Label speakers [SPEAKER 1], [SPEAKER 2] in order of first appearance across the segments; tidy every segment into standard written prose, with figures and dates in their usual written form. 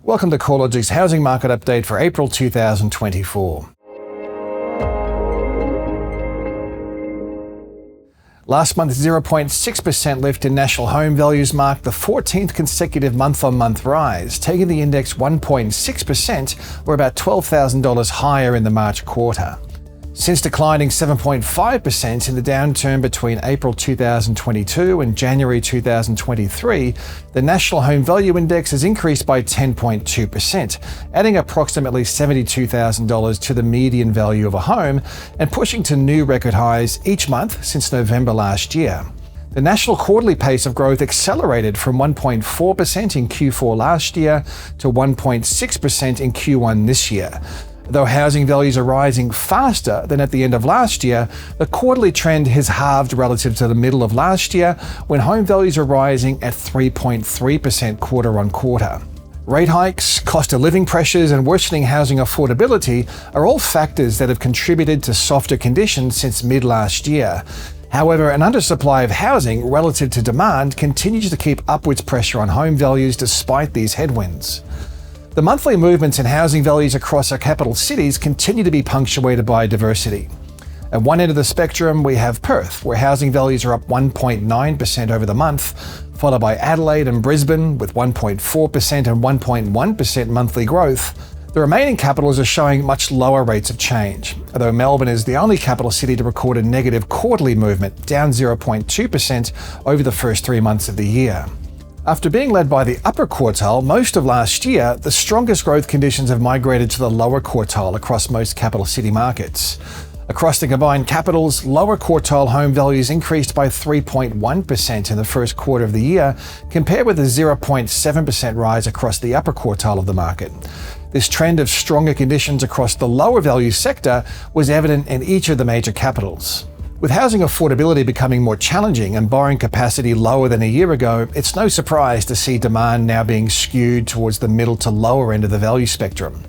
[SPEAKER 1] Welcome to CoreLogic's housing market update for April 2024. Last month's 0.6% lift in national home values marked the 14th consecutive month-on-month rise, taking the index 1.6%, or about $12,000 higher in the March quarter. Since declining 7.5% in the downturn between April 2022 and January 2023, the National Home Value Index has increased by 10.2%, adding approximately $72,000 to the median value of a home and pushing to new record highs each month since November last year. The national quarterly pace of growth accelerated from 1.4% in Q4 last year to 1.6% in Q1 this year. Though housing values are rising faster than at the end of last year, the quarterly trend has halved relative to the middle of last year, when home values are rising at 3.3% quarter on quarter. Rate hikes, cost of living pressures, and worsening housing affordability are all factors that have contributed to softer conditions since mid last year. However, an undersupply of housing relative to demand continues to keep upwards pressure on home values despite these headwinds. The monthly movements in housing values across our capital cities continue to be punctuated by diversity. At one end of the spectrum, we have Perth, where housing values are up 1.9% over the month, followed by Adelaide and Brisbane with 1.4% and 1.1% monthly growth. The remaining capitals are showing much lower rates of change, although Melbourne is the only capital city to record a negative quarterly movement, down 0.2% over the first 3 months of the year. After being led by the upper quartile most of last year, the strongest growth conditions have migrated to the lower quartile across most capital city markets. Across the combined capitals, lower quartile home values increased by 3.1% in the first quarter of the year, compared with a 0.7% rise across the upper quartile of the market. This trend of stronger conditions across the lower value sector was evident in each of the major capitals. With housing affordability becoming more challenging and borrowing capacity lower than a year ago, it's no surprise to see demand now being skewed towards the middle to lower end of the value spectrum.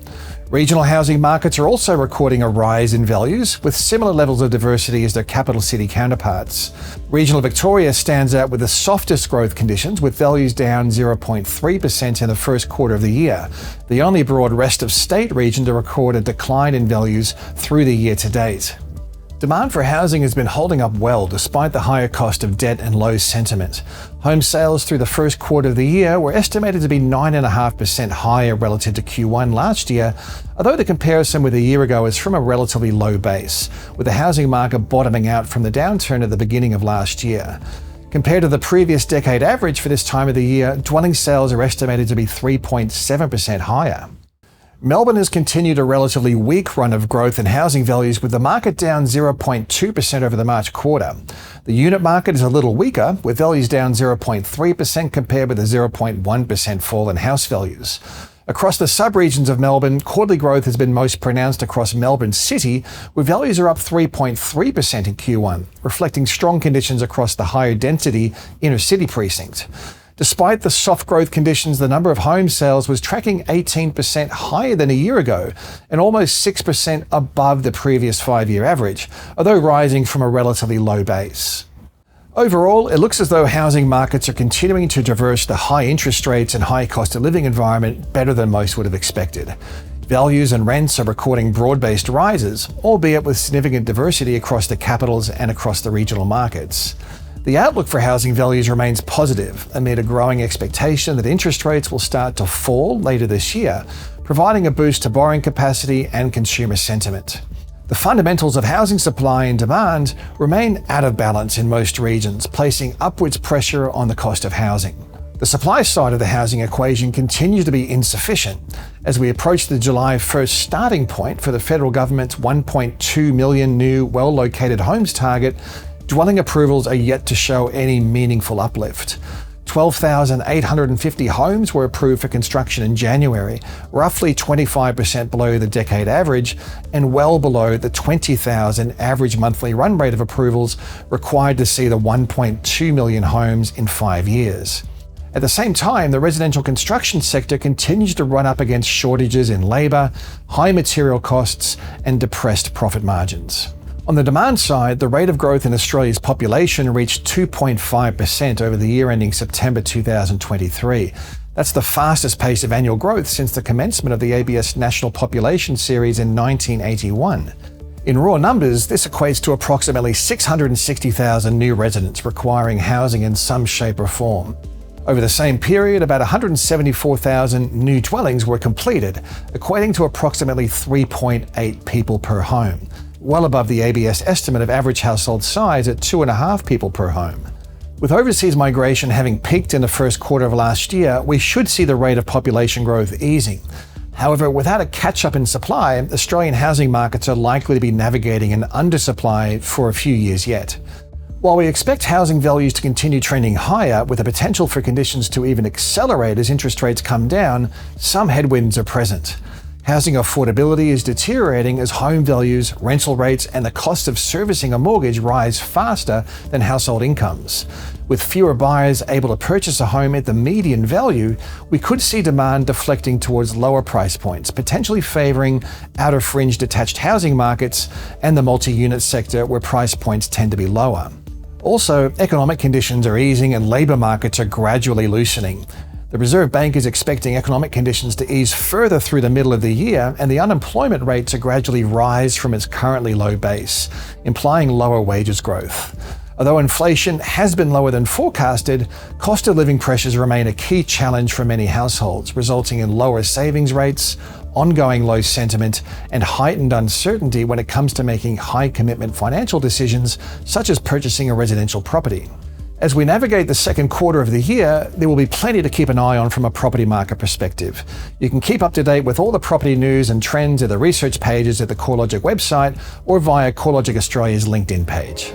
[SPEAKER 1] Regional housing markets are also recording a rise in values, with similar levels of diversity as their capital city counterparts. Regional Victoria stands out with the softest growth conditions, with values down 0.3% in the first quarter of the year, the only broad rest of state region to record a decline in values through the year to date. Demand for housing has been holding up well despite the higher cost of debt and low sentiment. Home sales through the first quarter of the year were estimated to be 9.5% higher relative to Q1 last year, although the comparison with a year ago is from a relatively low base, with the housing market bottoming out from the downturn at the beginning of last year. Compared to the previous decade average for this time of the year, dwelling sales are estimated to be 3.7% higher. Melbourne has continued a relatively weak run of growth in housing values, with the market down 0.2% over the March quarter. The unit market is a little weaker, with values down 0.3% compared with a 0.1% fall in house values. Across the sub-regions of Melbourne, quarterly growth has been most pronounced across Melbourne City, where values are up 3.3% in Q1, reflecting strong conditions across the higher density inner city precinct. Despite the soft growth conditions, the number of home sales was tracking 18% higher than a year ago and almost 6% above the previous 5-year average, although rising from a relatively low base. Overall, it looks as though housing markets are continuing to traverse the high interest rates and high cost of living environment better than most would have expected. Values and rents are recording broad-based rises, albeit with significant diversity across the capitals and across the regional markets. The outlook for housing values remains positive amid a growing expectation that interest rates will start to fall later this year, providing a boost to borrowing capacity and consumer sentiment. The fundamentals of housing supply and demand remain out of balance in most regions, placing upwards pressure on the cost of housing. The supply side of the housing equation continues to be insufficient. As we approach the July 1st starting point for the federal government's 1.2 million new well-located homes target, dwelling approvals are yet to show any meaningful uplift. 12,850 homes were approved for construction in January, roughly 25% below the decade average and well below the 20,000 average monthly run rate of approvals required to see the 1.2 million homes in 5 years. At the same time, the residential construction sector continues to run up against shortages in labour, high material costs, and depressed profit margins. On the demand side, the rate of growth in Australia's population reached 2.5% over the year ending September 2023. That's the fastest pace of annual growth since the commencement of the ABS National Population Series in 1981. In raw numbers, this equates to approximately 660,000 new residents requiring housing in some shape or form. Over the same period, about 174,000 new dwellings were completed, equating to approximately 3.8 people per home, well above the ABS estimate of average household size at 2.5 people per home. With overseas migration having peaked in the first quarter of last year, we should see the rate of population growth easing. However, without a catch-up in supply, Australian housing markets are likely to be navigating an undersupply for a few years yet. While we expect housing values to continue trending higher, with the potential for conditions to even accelerate as interest rates come down, some headwinds are present. Housing affordability is deteriorating as home values, rental rates, and the cost of servicing a mortgage rise faster than household incomes. With fewer buyers able to purchase a home at the median value, we could see demand deflecting towards lower price points, potentially favouring outer-fringe detached housing markets and the multi-unit sector where price points tend to be lower. Also, economic conditions are easing and labour markets are gradually loosening. The Reserve Bank is expecting economic conditions to ease further through the middle of the year, and the unemployment rate to gradually rise from its currently low base, implying lower wages growth. Although inflation has been lower than forecasted, cost of living pressures remain a key challenge for many households, resulting in lower savings rates, ongoing low sentiment, and heightened uncertainty when it comes to making high-commitment financial decisions, such as purchasing a residential property. As we navigate the second quarter of the year, there will be plenty to keep an eye on from a property market perspective. You can keep up to date with all the property news and trends at the research pages at the CoreLogic website or via CoreLogic Australia's LinkedIn page.